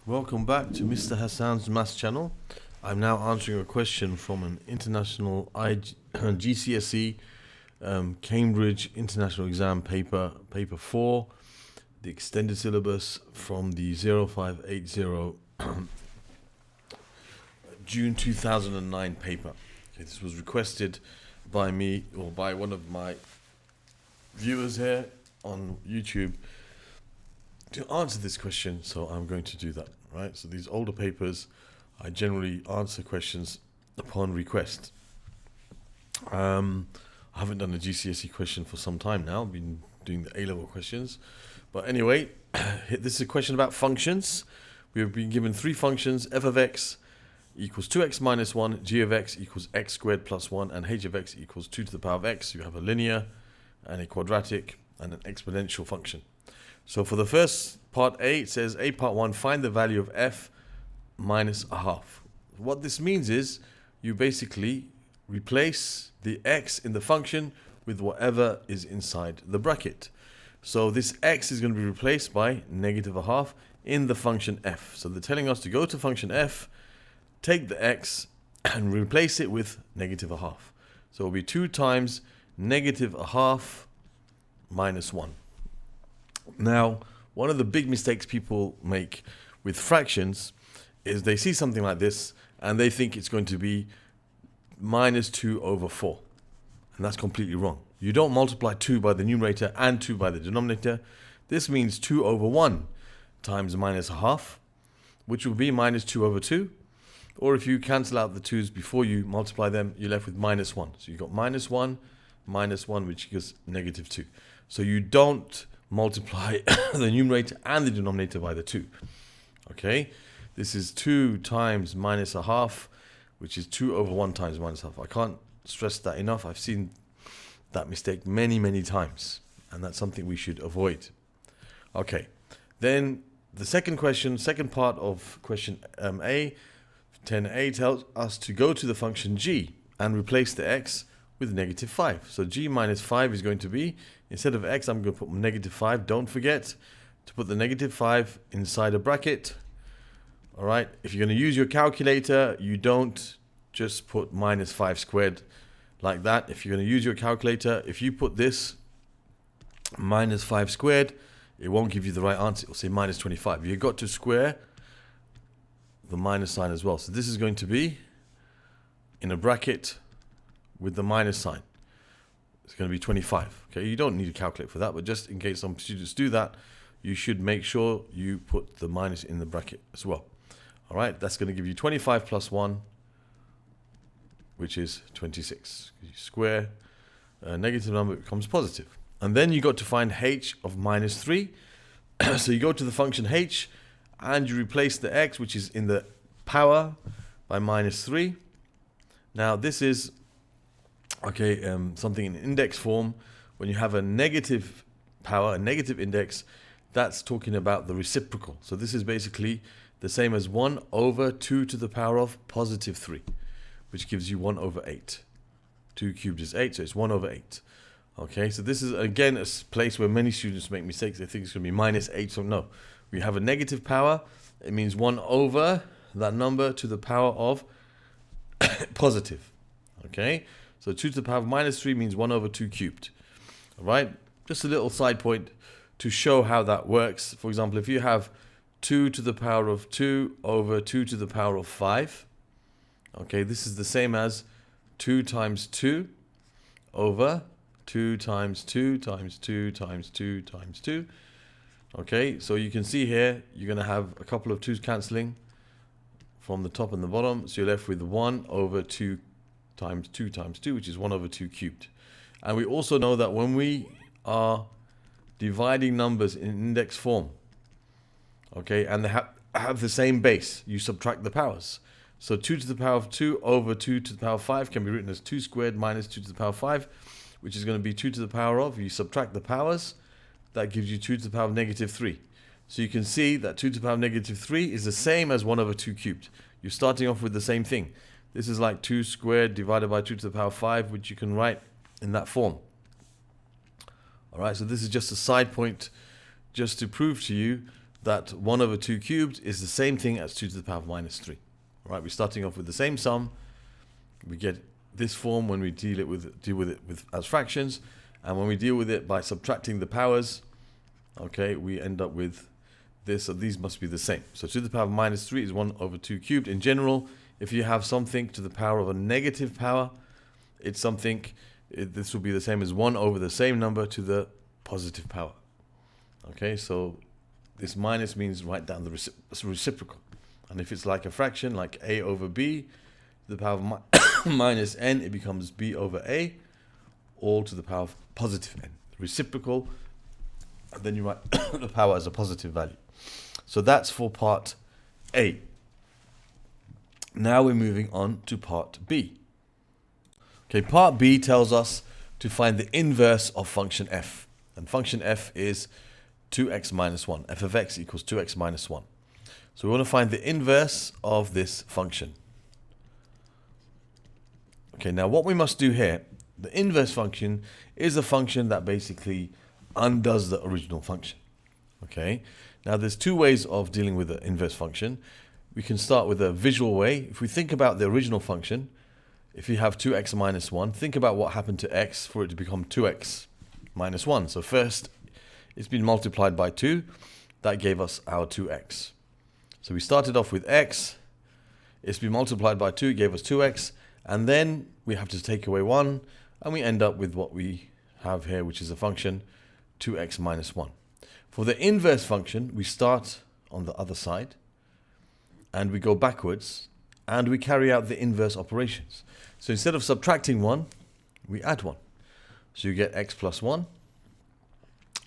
Welcome back to Mr. Hassan's Maths channel. I'm now answering a question from an international GCSE Cambridge International Exam paper 4, the extended syllabus from the 0580 June 2009 paper. Okay, this was requested by me or by one of my viewers here on YouTube to answer this question, so I'm going to do that, right? So these older papers, I generally answer questions upon request. I haven't done a GCSE question for some time now. I've been doing the A-level questions. But anyway, this is a question about functions. We have been given three functions: f of x equals 2x minus 1, g of x equals x squared plus 1, and h of x equals 2 to the power of x. You have a linear and a quadratic and an exponential function. So for the first part A, it says A part 1, find the value of f minus a half. What this means is you basically replace the x in the function with whatever is inside the bracket. So this x is going to be replaced by negative a half in the function f. So they're telling us to go to function f, take the x and replace it with negative a half. So it will be 2 times negative a half minus 1. Now, one of the big mistakes people make with fractions is they see something like this and they think it's going to be minus 2 over 4. And that's completely wrong. You don't multiply 2 by the numerator and 2 by the denominator. This means 2 over 1 times minus a half, which will be minus 2 over 2. Or if you cancel out the 2's before you multiply them, you're left with minus 1. So you've got minus 1, which gives negative 2. So you don't multiply the numerator and the denominator by the 2. Okay, this is 2 times minus a half, which is 2 over 1 times minus half. I can't stress that enough. I've seen that mistake many times, and that's something we should avoid. Okay, then the second part of question A, 10a, tells us to go to the function g and replace the x with negative 5. So g minus 5 is going to be, instead of x, I'm going to put negative 5. Don't forget to put the negative 5 inside a bracket. All right, if you're going to use your calculator, you don't just put minus 5 squared like that. If you're going to use your calculator, if you put this minus 5 squared, it won't give you the right answer. It will say minus 25. You've got to square the minus sign as well. So this is going to be in a bracket with the minus sign. It's going to be 25. Okay, you don't need a calculator for that, but just in case some students do that, you should make sure you put the minus in the bracket as well. All right, that's going to give you 25 plus 1, which is 26. You square a negative number, it becomes positive. And then you got to find h of minus 3. So you go to the function h and you replace the x, which is in the power, by minus 3. Now this is something in index form. When you have a negative power, a negative index, that's talking about the reciprocal. So this is basically the same as 1 over 2 to the power of positive 3, which gives you 1 over 8. 2 cubed is 8, so it's 1 over 8. Okay, so this is again a place where many students make mistakes. They think it's going to be minus 8, so no. We have a negative power. It means 1 over that number to the power of positive. Okay, so 2 to the power of minus 3 means 1 over 2 cubed. All right, just a little side point to show how that works. For example, if you have 2 to the power of 2 over 2 to the power of 5, okay, this is the same as 2 times 2 over 2 times 2 times 2 times 2 times 2. Okay, so you can see here, you're going to have a couple of 2's cancelling from the top and the bottom. So you're left with 1 over 2 times 2 times 2, which is 1 over 2 cubed. And we also know that when we are dividing numbers in index form, okay, and they have the same base, you subtract the powers. So 2 to the power of 2 over 2 to the power of 5 can be written as 2 squared minus 2 to the power of 5, which is going to be 2 to the power of, you subtract the powers, that gives you 2 to the power of negative 3. So you can see that 2 to the power of negative 3 is the same as 1 over 2 cubed. You're starting off with the same thing. This is like 2 squared divided by 2 to the power of 5, which you can write in that form. All right, so this is just a side point just to prove to you that 1 over 2 cubed is the same thing as 2 to the power of minus 3. Right, we're starting off with the same sum. We get this form when we deal with it as fractions, and when we deal with it by subtracting the powers, okay, we end up with this. So these must be the same. So 2 to the power of minus 3 is 1 over 2 cubed. In general, if you have something to the power of a negative power, it's something, this will be the same as 1 over the same number to the positive power. Okay, so this minus means write down the reciprocal. And if it's like a fraction, like a over b, to the power of minus n, it becomes b over a, all to the power of positive n. Reciprocal, and then you write the power as a positive value. So that's for part A. Now we're moving on to part B. Okay, part B tells us to find the inverse of function f. And function f is 2x minus 1. f of x equals 2x minus 1. So we want to find the inverse of this function. Okay, now what we must do here, the inverse function is a function that basically undoes the original function. Okay, now there's two ways of dealing with the inverse function. We can start with a visual way. If we think about the original function, if you have 2x minus 1, think about what happened to x for it to become 2x minus 1. So first, it's been multiplied by 2. That gave us our 2x. So we started off with x. It's been multiplied by 2, gave us 2x. And then we have to take away 1. And we end up with what we have here, which is a function 2x minus 1. For the inverse function, we start on the other side. And we go backwards. And we carry out the inverse operations. So instead of subtracting 1, we add 1. So you get x plus 1.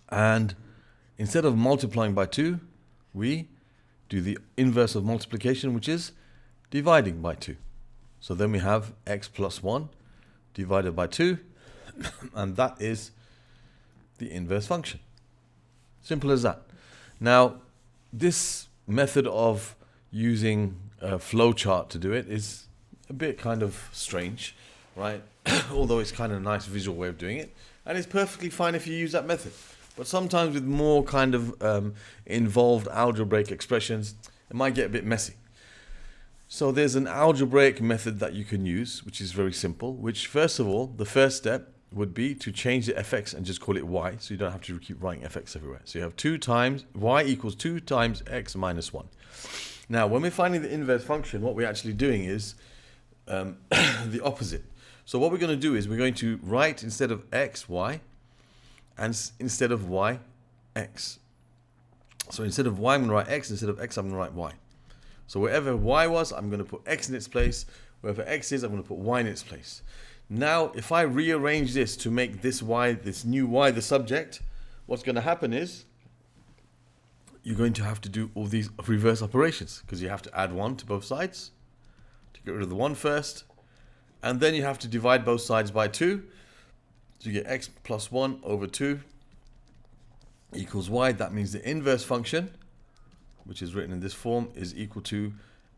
And instead of multiplying by 2, we do the inverse of multiplication, which is dividing by 2. So then we have x plus 1 divided by 2, and that is the inverse function. Simple as that. Now, this method of using a flowchart to do it is a bit kind of strange, right? Although it's kind of a nice visual way of doing it, and it's perfectly fine if you use that method. But sometimes with more kind of involved algebraic expressions, it might get a bit messy. So there's an algebraic method that you can use, which is very simple, which first of all, the first step would be to change the fx and just call it y, so you don't have to keep writing fx everywhere. So you have 2 times, y equals 2 times x minus 1. Now, when we're finding the inverse function, what we're actually doing is the opposite. So what we're going to do is we're going to write instead of x, y, and instead of y, x. So instead of y, I'm going to write x. Instead of x, I'm going to write y. So wherever y was, I'm going to put x in its place. Wherever x is, I'm going to put y in its place. Now, if I rearrange this to make this y, this new y, the subject, what's going to happen is you're going to have to do all these reverse operations, because you have to add 1 to both sides to get rid of the 1 first. And then you have to divide both sides by 2. So you get x plus 1 over 2 equals y. That means the inverse function, which is written in this form, is equal to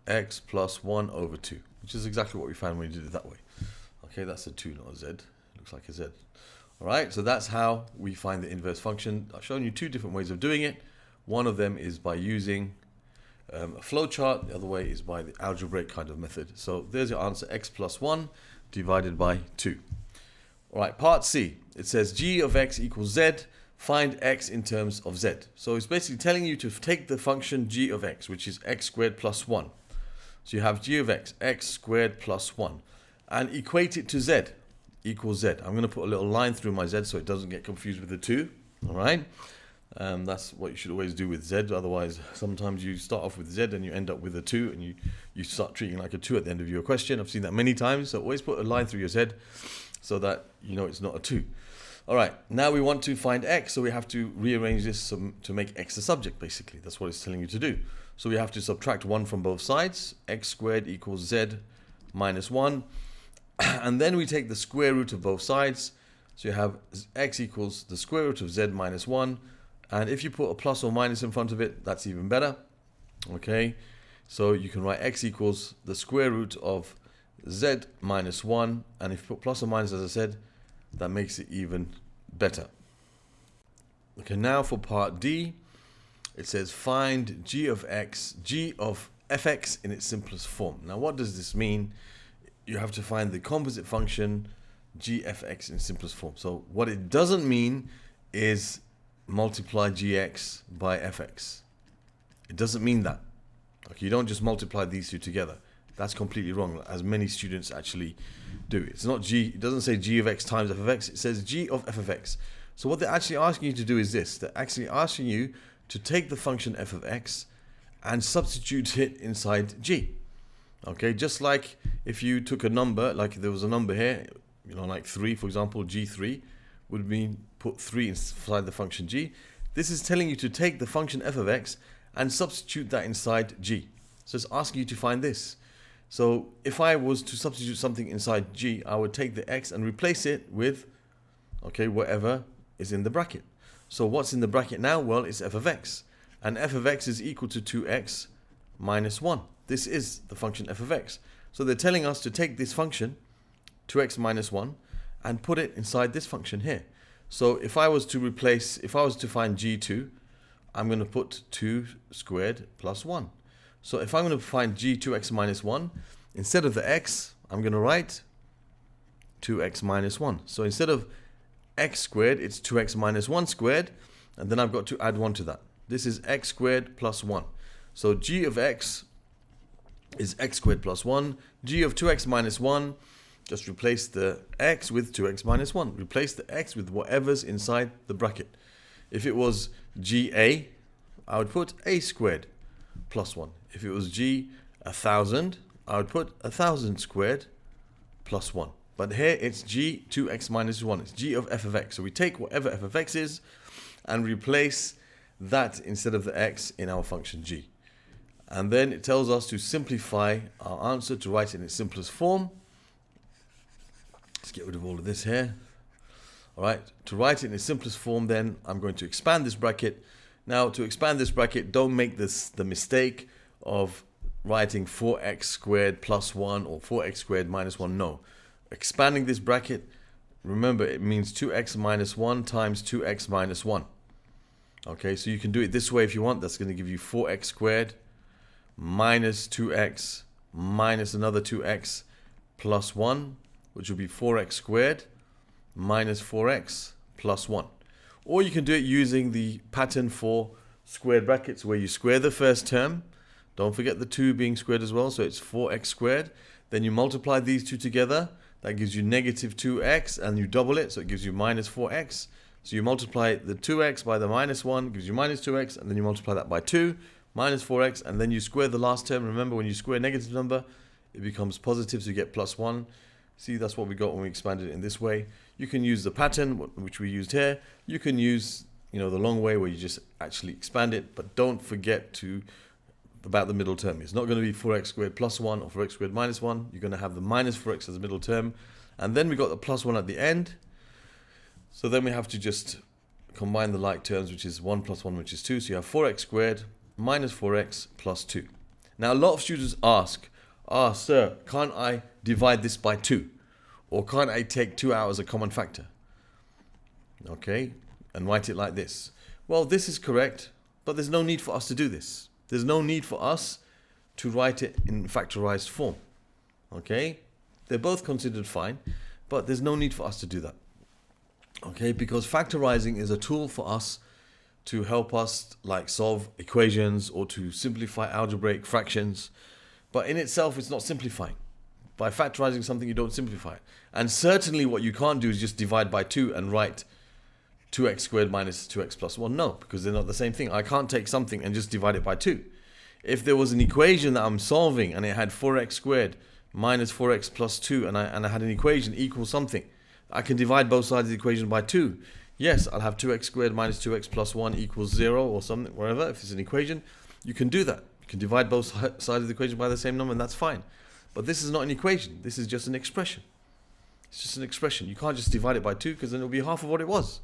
x plus 1 over 2, which is exactly what we found when we did it that way. Okay, that's a 2, not a z. Looks like a z. All right, so that's how we find the inverse function. I've shown you 2 different ways of doing it. One of them is by using a flowchart. The other way is by the algebraic kind of method. So there's your answer, x plus 1 divided by 2. All right, part C. It says g of x equals z. Find x in terms of z. So it's basically telling you to take the function g of x, which is x squared plus 1. So you have g of x, x squared plus 1, and equate it to z equals z. I'm going to put a little line through my z so it doesn't get confused with the 2. All right? That's what you should always do with z. Otherwise, sometimes you start off with z and you end up with a 2, and you start treating like a 2 at the end of your question. I've seen that many times. So always put a line through your z so that you know it's not a 2. All right, now we want to find x, so we have to rearrange this to make x the subject, basically. That's what it's telling you to do. So we have to subtract 1 from both sides. X squared equals z minus 1. And then we take the square root of both sides. So you have x equals the square root of z minus 1. And if you put a plus or minus in front of it, that's even better. Okay, so you can write x equals the square root of z minus 1. And if you put plus or minus, as I said, that makes it even better. Okay, now for part D, It says find g of fx in its simplest form. Now what does this mean? You have to find the composite function g fx in simplest form. So what it doesn't mean is multiply gx by fx. It doesn't mean that. Okay, you don't just multiply these two together. That's completely wrong, as many students actually do. It's not g, it doesn't say g of x times f of x, it says g of f of x. So what they're actually asking you to do is this. They're actually asking you to take the function f of x and substitute it inside g. Okay, just like if you took a number, like there was a number here, you know, like 3, for example, g3 would mean put 3 inside the function g. This is telling you to take the function f of x and substitute that inside g. So it's asking you to find this. So if I was to substitute something inside g, I would take the x and replace it with, okay, whatever is in the bracket. So what's in the bracket now? Well, it's f of x. And f of x is equal to 2x minus 1. This is the function f of x. So they're telling us to take this function, 2x minus 1, and put it inside this function here. So if I was to find g2, I'm going to put 2 squared plus 1. So if I'm going to find g2x minus 1, instead of the x, I'm going to write 2x minus 1. So instead of x squared, it's 2x minus 1 squared, and then I've got to add 1 to that. This is x squared plus 1. So g of x is x squared plus 1. G of 2x minus 1, just replace the x with 2x minus 1. Replace the x with whatever's inside the bracket. If it was GA, I would put a squared plus 1. If it was G 1000, I would put 1000 squared plus 1. But here it's G 2x minus 1. It's G of f of x. So we take whatever f of x is and replace that instead of the x in our function g. And then it tells us to simplify our answer, to write it in its simplest form. Let's get rid of all of this here. All right, to write it in its simplest form, then I'm going to expand this bracket. Now, to expand this bracket, don't make the mistake of writing 4x squared plus 1 or 4x squared minus 1. No. Expanding this bracket, remember, it means 2x minus 1 times 2x minus 1. Okay, so you can do it this way if you want. That's going to give you 4x squared minus 2x minus another 2x plus 1, which will be 4x squared minus 4x plus 1. Or you can do it using the pattern for squared brackets, where you square the first term. Don't forget the 2 being squared as well, so it's 4x squared. Then you multiply these two together. That gives you negative 2x, and you double it, so it gives you minus 4x. So you multiply the 2x by the minus 1, gives you minus 2x, and then you multiply that by 2, minus 4x, and then you square the last term. Remember, when you square a negative number, it becomes positive, so you get plus 1. See, that's what we got when we expanded it in this way. You can use the pattern, which we used here. You can use, the long way, where you just actually expand it, but don't forget about the middle term. It's not going to be 4x squared plus 1 or 4x squared minus 1. You're going to have the minus 4x as the middle term, and then we got the plus 1 at the end. So then we have to just combine the like terms, which is 1 plus 1, which is 2. So you have 4x squared minus 4x plus 2. Now, a lot of students ask, sir, can't I divide this by 2? Or can't I take 2 out as a common factor? Okay, and write it like this. Well, this is correct, but there's no need for us to do this. There's no need for us to write it in factorized form. Okay, they're both considered fine, but there's no need for us to do that. Okay, because factorizing is a tool for us to help us solve equations or to simplify algebraic fractions. But in itself, it's not simplifying. By factorizing something, you don't simplify it. And certainly what you can't do is just divide by 2 and write 2x squared minus 2x plus 1. No, because they're not the same thing. I can't take something and just divide it by 2. If there was an equation that I'm solving and it had 4x squared minus 4x plus 2 and I had an equation equals something, I can divide both sides of the equation by 2. Yes, I'll have 2x squared minus 2x plus 1 equals 0 or something, wherever. If it's an equation, you can do that. You can divide both sides of the equation by the same number, and that's fine. But this is not an equation. This is just an expression. It's just an expression. You can't just divide it by 2, because then it'll be half of what it was.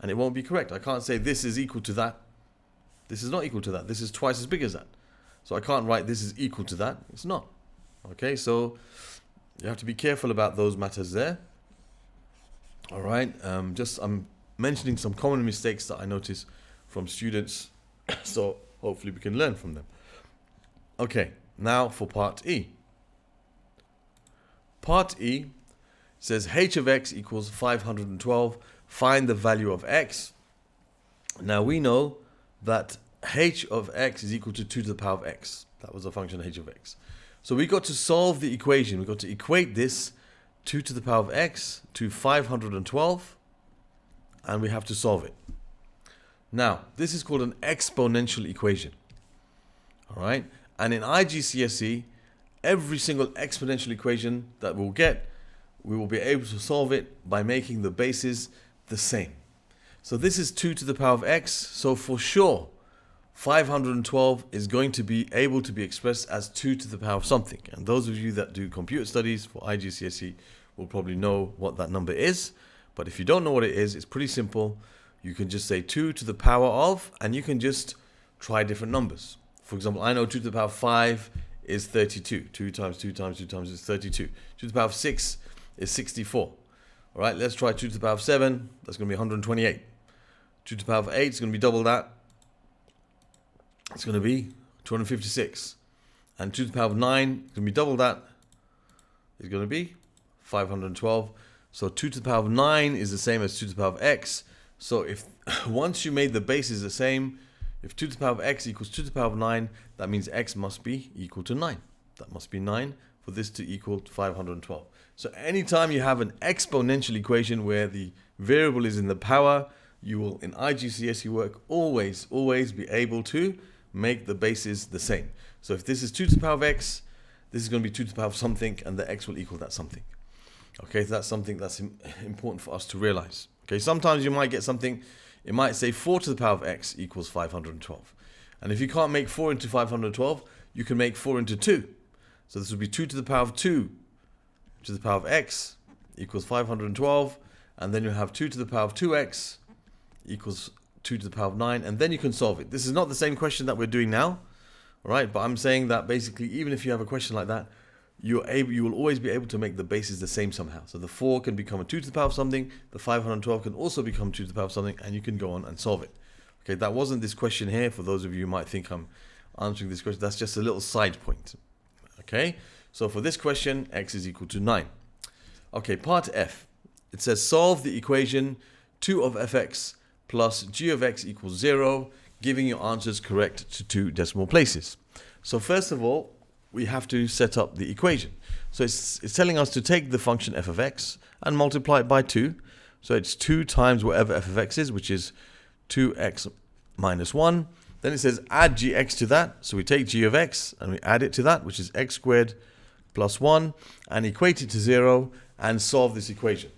And it won't be correct. I can't say this is equal to that. This is not equal to that. This is twice as big as that. So I can't write this is equal to that. It's not. Okay, so you have to be careful about those matters there. All right, I'm mentioning some common mistakes that I notice from students So hopefully we can learn from them. Okay, now for part E. Part E says h of x equals 512. Find the value of x. Now we know that h of x is equal to 2 to the power of x. That was a function h of x. So we got to solve the equation. We got to equate this 2 to the power of x to 512, and we have to solve it. Now, this is called an exponential equation. All right? And in IGCSE, every single exponential equation that we'll get, we will be able to solve it by making the bases the same. So this is 2 to the power of x. So for sure, 512 is going to be able to be expressed as 2 to the power of something. And those of you that do computer studies for IGCSE will probably know what that number is. But if you don't know what it is, it's pretty simple. You can just say 2 to the power of, and you can just try different numbers. For example, I know 2 to the power of 5 is 32. 2 times 2 times 2 times is 32. 2 to the power of 6 is 64. All right, let's try 2 to the power of 7. That's going to be 128. 2 to the power of 8 is going to be double that. It's going to be 256. And 2 to the power of 9 is going to be double that. It's going to be 512. So 2 to the power of 9 is the same as 2 to the power of x. So if once you made the bases the same, if 2 to the power of x equals 2 to the power of 9, that means x must be equal to 9. That must be 9 for this to equal 512. So anytime you have an exponential equation where the variable is in the power, you will, in IGCSE work, always be able to make the bases the same. So if this is 2 to the power of x, this is going to be 2 to the power of something, and the x will equal that something. Okay, so that's something that's important for us to realize. Okay, sometimes you might get something, it might say 4 to the power of x equals 512. And if you can't make 4 into 512, you can make 4 into 2. So this would be 2 to the power of 2 to the power of x equals 512. And then you have 2 to the power of 2x equals 2 to the power of 9. And then you can solve it. This is not the same question that we're doing now. All right, but I'm saying that basically, even if you have a question like that, you will always be able to make the bases the same somehow. So the 4 can become a 2 to the power of something, the 512 can also become 2 to the power of something, and you can go on and solve it. Okay, that wasn't this question here. For those of you who might think I'm answering this question, that's just a little side point. Okay, so for this question, x is equal to 9. Okay, part F. It says solve the equation 2 of fx plus g of x equals 0, giving your answers correct to 2 decimal places. So first of all, we have to set up the equation. So it's telling us to take the function f of x and multiply it by 2. So it's 2 times whatever f of x is, which is 2x minus 1. Then it says add gx to that. So we take g of x and we add it to that, which is x squared plus 1, and equate it to 0 and solve this equation.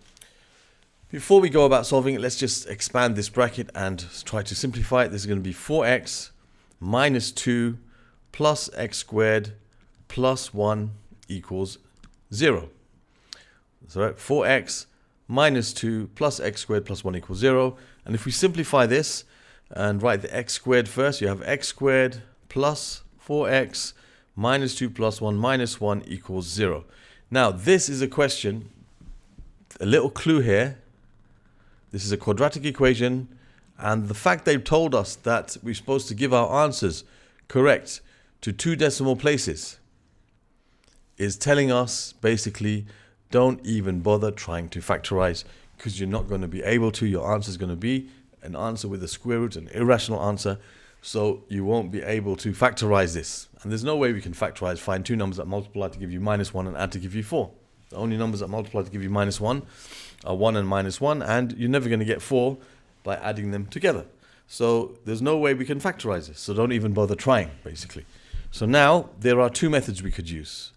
Before we go about solving it, let's just expand this bracket and try to simplify it. This is going to be 4x minus 2 plus x squared plus 1 equals 0. So 4x minus 2 plus x squared plus 1 equals 0. And if we simplify this and write the x squared first, you have x squared plus 4x minus 2 plus 1 minus 1 equals 0. Now, this is a question, a little clue here. This is a quadratic equation, and the fact they've told us that we're supposed to give our answers correct to 2 decimal places is telling us basically don't even bother trying to factorize, because you're not going to be able to. Your answer is going to be an answer with a square root, an irrational answer, so you won't be able to factorize this. And there's no way we can factorize, find 2 numbers that multiply to give you minus 1 and add to give you 4. The only numbers that multiply to give you minus 1 are 1 and minus 1, and you're never going to get 4 by adding them together. So there's no way we can factorize this, so don't even bother trying, basically. So now there are 2 methods we could use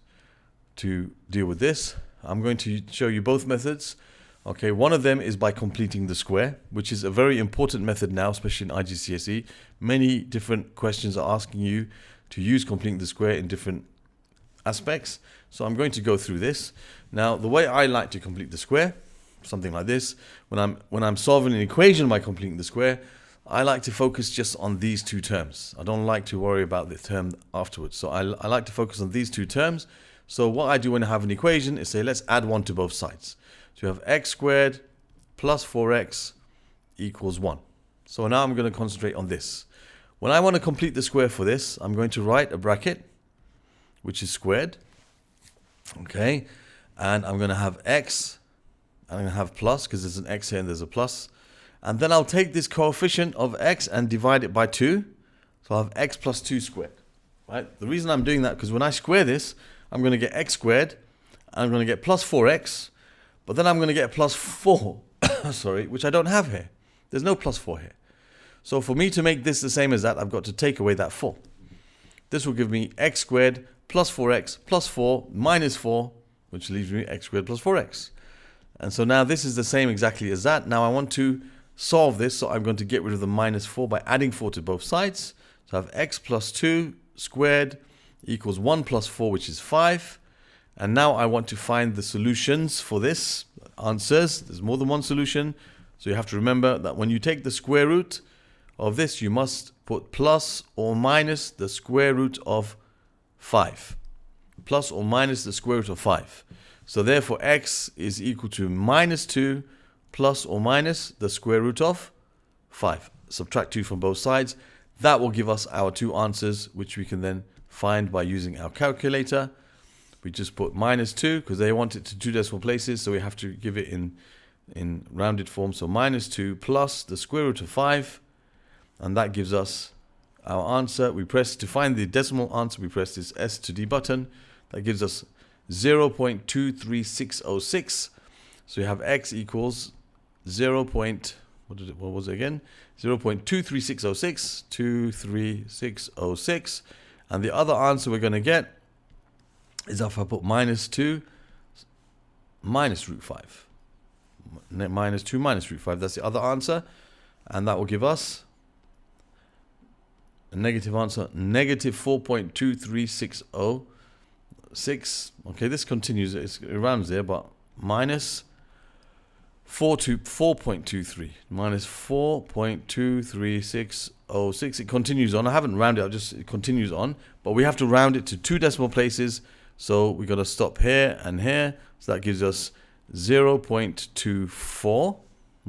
to deal with this. I'm going to show you both methods. Okay, one of them is by completing the square, which is a very important method now, especially in IGCSE. Many different questions are asking you to use completing the square in different aspects. So I'm going to go through this. Now, the way I like to complete the square, something like this, when I'm solving an equation by completing the square, I like to focus just on these 2 terms. I don't like to worry about the term afterwards. So I like to focus on these 2 terms. So what I do when I have an equation is say, let's add 1 to both sides. So you have x squared plus 4x equals 1. So now I'm going to concentrate on this. When I want to complete the square for this, I'm going to write a bracket, which is squared. Okay, and I'm going to have x, and I'm going to have plus, because there's an x here and there's a plus. And then I'll take this coefficient of x and divide it by 2. So I'll have x plus 2 squared. Right? The reason I'm doing that, because when I square this, I'm going to get x squared, and I'm going to get plus 4x, but then I'm going to get plus 4, sorry, which I don't have here. There's no plus 4 here. So for me to make this the same as that, I've got to take away that 4. This will give me x squared plus 4x plus 4 minus 4, which leaves me x squared plus 4x. And so now this is the same exactly as that. Now I want to solve this, so I'm going to get rid of the minus 4 by adding 4 to both sides. So I have x plus 2 squared equals 1 plus 4, which is 5. And now I want to find the solutions for this, answers. There's more than one solution. So you have to remember that when you take the square root of this, you must put plus or minus the square root of 5. Plus or minus the square root of 5. So therefore x is equal to minus 2 plus or minus the square root of 5. Subtract 2 from both sides. That will give us our two answers, which we can then find by using our calculator. We just put minus 2 because they want it to 2 decimal places, so we have to give it in rounded form. So minus 2 plus the square root of 5, and that gives us our answer. We press to find the decimal answer, we press this S to D button. That gives us 0.23606. So we have x equals 0. What was it again? 0.23606, 23606. And the other answer we're going to get is if I put minus 2 minus root 5. Minus 2 minus root 5. That's the other answer. And that will give us a negative answer, negative 4.23606. Okay, this continues. It rounds there, but minus 4.23. Minus 4.23606. It continues on. I haven't rounded it, it continues on. But we have to round it to 2 decimal places. So we've got to stop here and here. So that gives us 0.24.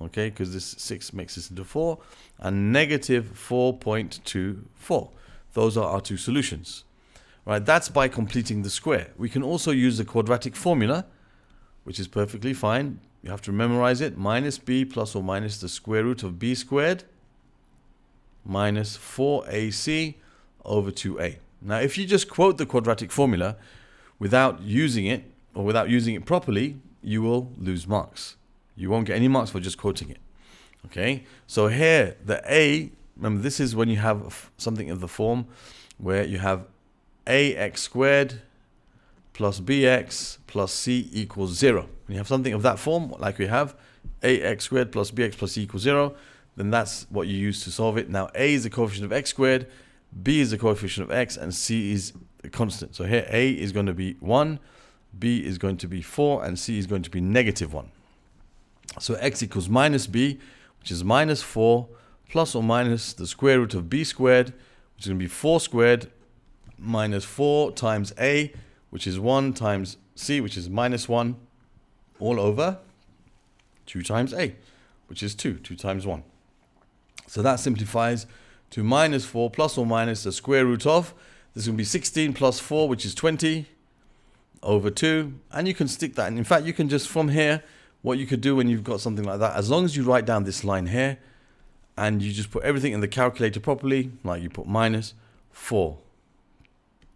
Okay, because this 6 makes this into 4. And negative 4.24. Those are our two solutions. Right, that's by completing the square. We can also use the quadratic formula, which is perfectly fine. You have to memorize it. Minus b plus or minus the square root of b squared minus 4ac over 2a. Now, if you just quote the quadratic formula without using it, or without using it properly, you will lose marks. You won't get any marks for just quoting it. Okay, so here the a, remember this is when you have something of the form where you have ax squared plus bx plus c equals 0. When you have something of that form, like we have ax squared plus bx plus c equals 0, then that's what you use to solve it. Now a is the coefficient of x squared, b is the coefficient of x, and c is a constant. So here a is going to be 1, b is going to be 4, and c is going to be negative 1. So x equals minus b, which is minus 4, plus or minus the square root of b squared, which is going to be 4 squared, minus 4 times a, which is 1 times c, which is minus 1, all over 2 times a, which is 2 times 1. So that simplifies to minus 4 plus or minus the square root of, this is going to be 16 plus 4, which is 20, over 2. And you can stick that. And in fact, you can just from here, what you could do when you've got something like that, as long as you write down this line here, and you just put everything in the calculator properly, like you put minus 4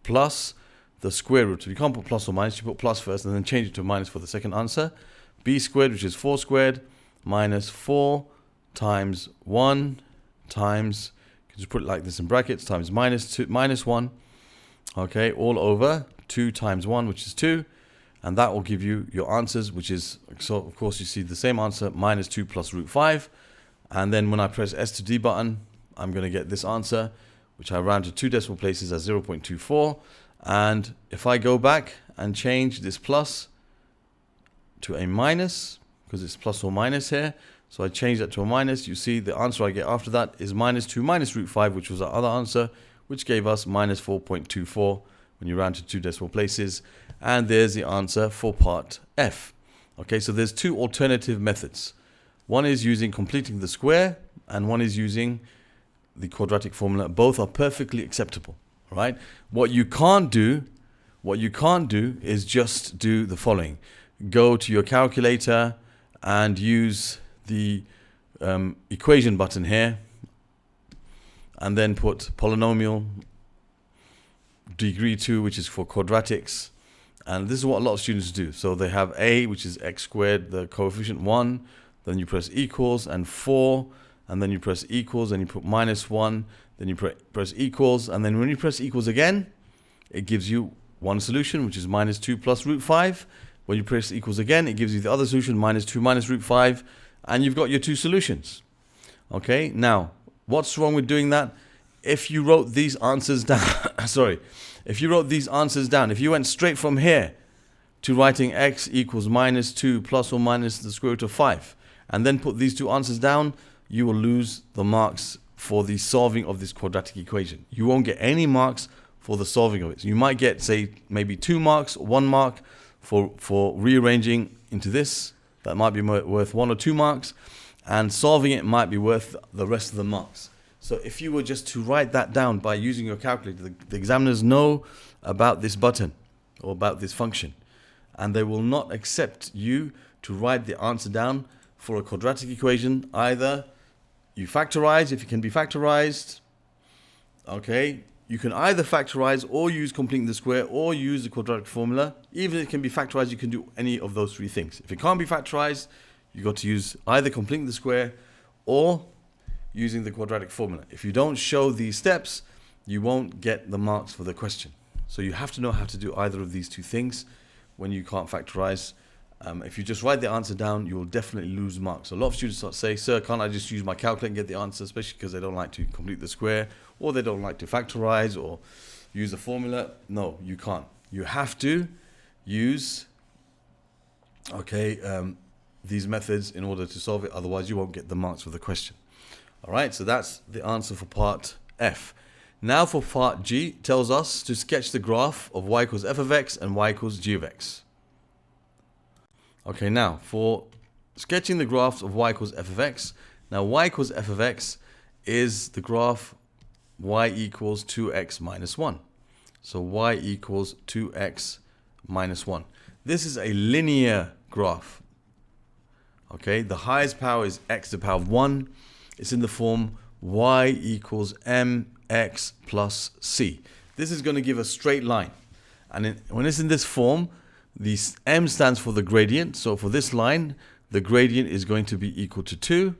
plus the square root. So you can't put plus or minus, you put plus first and then change it to minus for the second answer. B squared, which is 4 squared, minus 4 times 1 times, you can just put it like this in brackets, times minus 1, okay, all over 2 times 1, which is 2. And that will give you your answers, which is, so of course you see the same answer, minus 2 plus root 5. And then when I press S to D button, I'm going to get this answer, which I round to 2 decimal places as 0.24. And if I go back and change this plus to a minus, because it's plus or minus here, so I change that to a minus, you see the answer I get after that is minus 2 minus root 5, which was our other answer, which gave us minus 4.24 when you round to 2 decimal places. And there's the answer for part F. Okay, so there's two alternative methods. One is using completing the square, and one is using the quadratic formula. Both are perfectly acceptable. Right? What you can't do is just do the following. Go to your calculator and use the equation button here, and then put polynomial degree 2, which is for quadratics. And this is what a lot of students do. So they have a, which is x squared, the coefficient 1, then you press equals, and 4, and then you press equals, and you put minus 1, then you press equals, and then when you press equals again, it gives you one solution, which is minus 2 plus root 5. When you press equals again, it gives you the other solution, minus 2 minus root 5, and you've got your two solutions. Okay, now, what's wrong with doing that? If you wrote these answers down, if you went straight from here to writing x equals minus 2 plus or minus the square root of 5, and then put these two answers down, you will lose the marks for the solving of this quadratic equation. You won't get any marks for the solving of it. So you might get, say, maybe 2 marks, 1 mark for rearranging into this. That might be worth 1 or 2 marks, and solving it might be worth the rest of the marks. So if you were just to write that down by using your calculator, the examiners know about this button or about this function, and they will not accept you to write the answer down for a quadratic equation. Either you factorize if it can be factorized. Okay, you can either factorize or use completing the square or use the quadratic formula. Even if it can be factorized, you can do any of those 3 things. If it can't be factorized, you got to use either completing the square or using the quadratic formula. If you don't show these steps, you won't get the marks for the question. So you have to know how to do either of these 2 things when you can't factorize. If you just write the answer down, you will definitely lose marks. A lot of students say, sir, can't I just use my calculator and get the answer, especially because they don't like to complete the square, or they don't like to factorize or use the formula. No, you can't. You have to use these methods in order to solve it. Otherwise, you won't get the marks for the question. All right, so that's the answer for part F. Now for part G, tells us to sketch the graph of y equals f of x and y equals g of x. Okay, now for sketching the graphs of y equals f of x. Now y equals f of x is the graph y equals 2x minus 1. So y equals 2x minus 1. This is a linear graph. Okay, the highest power is x to the power of 1. It's in the form y equals mx plus c. This is going to give a straight line. And when it's in this form, the m stands for the gradient. So for this line, the gradient is going to be equal to 2.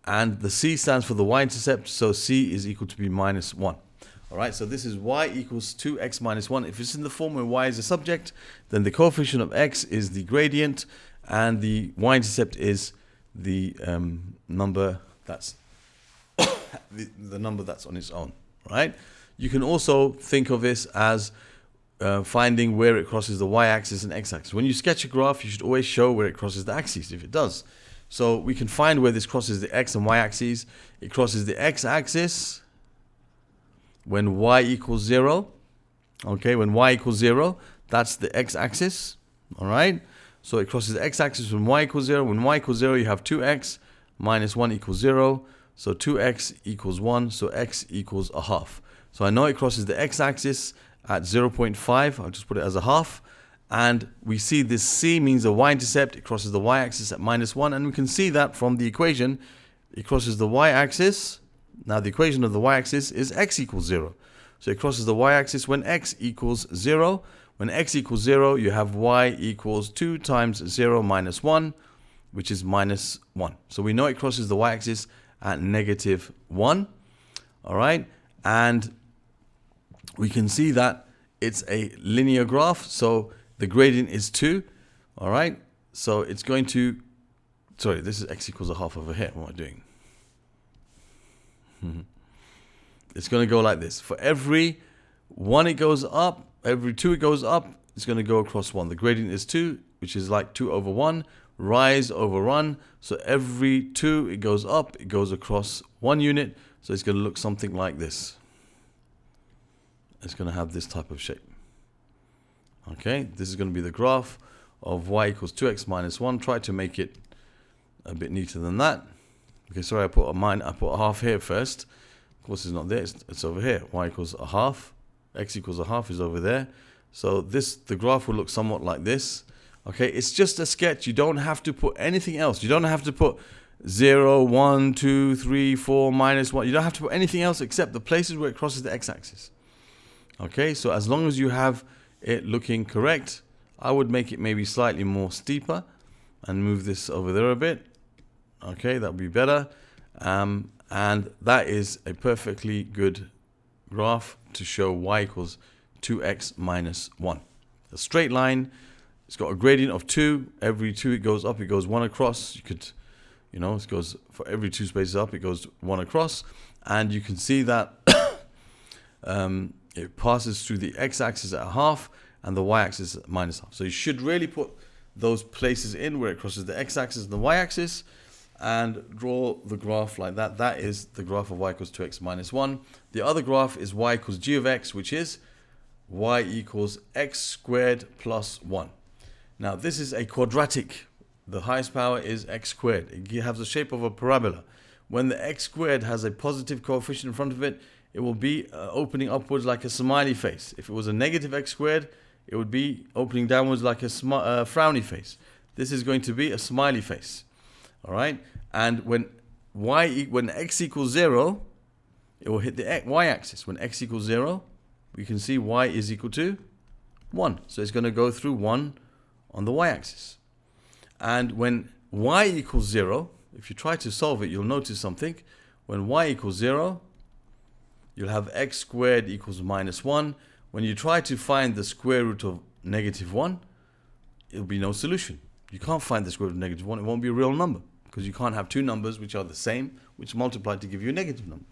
And the c stands for the y-intercept. So c is equal to be minus 1. All right, so this is y equals 2x minus 1. If it's in the form where y is the subject, then the coefficient of x is the gradient. And the y-intercept is the number that's the number that's on its own, right? You can also think of this as finding where it crosses the y-axis and x-axis. When you sketch a graph, you should always show where it crosses the axes, if it does. So we can find where this crosses the x and y-axis. It crosses the x-axis when y equals 0. Okay, when y equals 0, that's the x-axis, all right? So it crosses the x-axis when y equals 0. When y equals 0, you have 2x minus 1 equals 0. So 2x equals 1, so x equals a half. So I know it crosses the x-axis at 0.5. I'll just put it as a half. And we see this c means the y-intercept. It crosses the y-axis at minus 1. And we can see that from the equation. It crosses the y-axis. Now the equation of the y-axis is x equals 0. So it crosses the y-axis when x equals 0. When x equals 0, you have y equals 2 times 0 minus 1, which is minus 1. So we know it crosses the y-axis at negative 1. All right. And we can see that it's a linear graph. So the gradient is 2. All right. So it's going to, sorry, this is x equals a half over here. What am I doing? It's going to go like this. For every 1 it goes up, every 2 it goes up, it's going to go across 1. The gradient is 2, which is like 2 over 1. Rise over run. So every 2 it goes up, it goes across 1 unit. So it's going to look something like this. It's going to have this type of shape. Okay, this is going to be the graph of y equals 2x minus 1. Try to make it a bit neater than that. Okay, sorry, I put a half here first. course, it's not there. It's over here. Y equals a half. X equals a half is over there. So the graph will look somewhat like this. Okay, it's just a sketch. You don't have to put anything else. You don't have to put 0, 1, 2, 3, 4, minus 1. You don't have to put anything else except the places where it crosses the x-axis. Okay, so as long as you have it looking correct, I would make it maybe slightly more steeper and move this over there a bit. Okay, that would be better. And that is a perfectly good graph to show y equals 2x minus 1. A straight line. It's got a gradient of 2. Every 2 it goes up, it goes 1 across. You could, it goes for every 2 spaces up, it goes 1 across. And you can see that it passes through the x-axis at half and the y-axis at minus half. So you should really put those places in where it crosses the x-axis and the y-axis and draw the graph like that. That is the graph of y equals 2x minus 1. The other graph is y equals g of x, which is y equals x squared plus 1. Now this is a quadratic. The highest power is x squared. It has the shape of a parabola. When the x squared has a positive coefficient in front of it, it will be opening upwards like a smiley face. If it was a negative x squared, it would be opening downwards like a frowny face. This is going to be a smiley face. All right, and when x equals 0, it will hit the y-axis. When x equals 0, we can see y is equal to 1. So it's going to go through 1 on the y-axis. And when y equals 0, if you try to solve it, you'll notice something. When y equals 0, you'll have x squared equals minus 1. When you try to find the square root of negative 1, it'll be no solution. You can't find the square root of negative 1. It won't be a real number, because you can't have two numbers which are the same, which multiply to give you a negative number.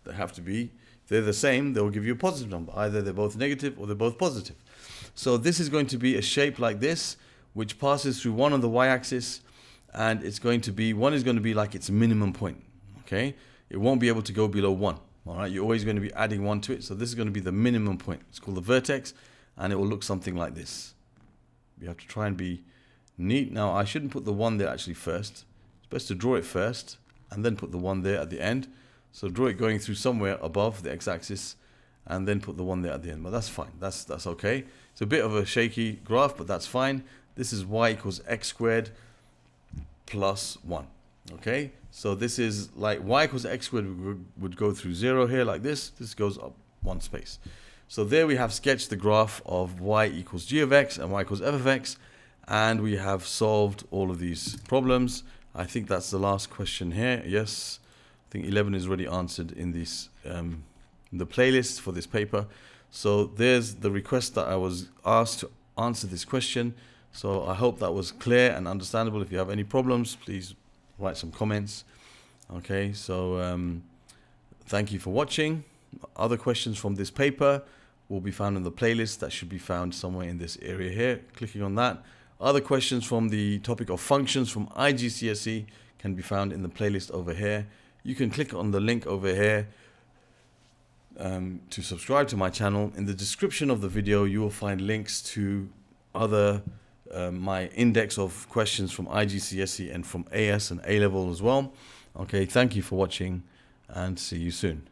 They have to be, if they're the same, they'll give you a positive number. Either they're both negative or they're both positive. So this is going to be a shape like this, which passes through 1 on the y-axis, and it's going to be, 1 is going to be like its minimum point. Okay, it won't be able to go below 1. All right, you're always going to be adding 1 to it. So this is going to be the minimum point. It's called the vertex, and it will look something like this. You have to try and be neat. Now, I shouldn't put the 1 there actually first. It's best to draw it first and then put the 1 there at the end. So draw it going through somewhere above the x-axis and then put the 1 there at the end. But that's fine. That's okay. It's a bit of a shaky graph, but that's fine. This is y equals x squared plus 1. Okay, so this is like y equals x squared would go through 0 here like this. This goes up 1 space. So there we have sketched the graph of y equals g of x and y equals f of x, and we have solved all of these problems. I think that's the last question here. Yes, I think 11 is already answered in this the playlist for this paper. So there's the request that I was asked to answer this question. So I hope that was clear and understandable. If you have any problems, please write some comments. Okay, so thank you for watching. Other questions from this paper will be found in the playlist. That should be found somewhere in this area here. Clicking on that. Other questions from the topic of functions from IGCSE can be found in the playlist over here. You can click on the link over here to subscribe to my channel. In the description of the video, you will find links to other my index of questions from IGCSE and from AS and A-level as well. Okay, thank you for watching and see you soon.